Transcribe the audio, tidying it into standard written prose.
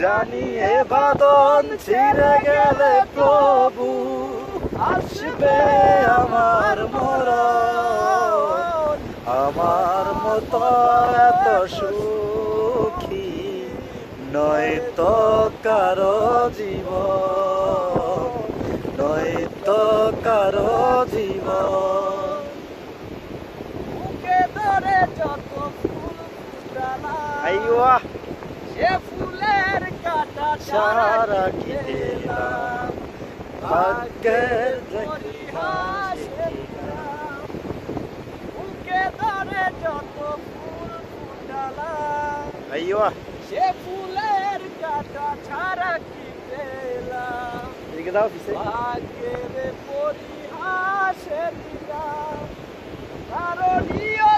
জানি এ বাদন ছিঁড়ে গেলে প্রভু আসবে আমার মরণ। আমার মতো এত সুখী নয়তো কারো জীবন, নয়তো কারো জীবন। বুকে ধরে যত ফুল ফুটালাম, আইওয়া সে ফুলের কাঁটা সারা কি দিলাম, ভাগ্যের পরিহাসে দিলাম। বুকে ধরে যত ফুল ফুটালাম, আইওয়া সে ফুলের কাঁটা ছাড়া কি পেলাম। এদিকে দাও পিছে। ভাগ্যের পরিহাসে দিলাম, কারো নিয়ম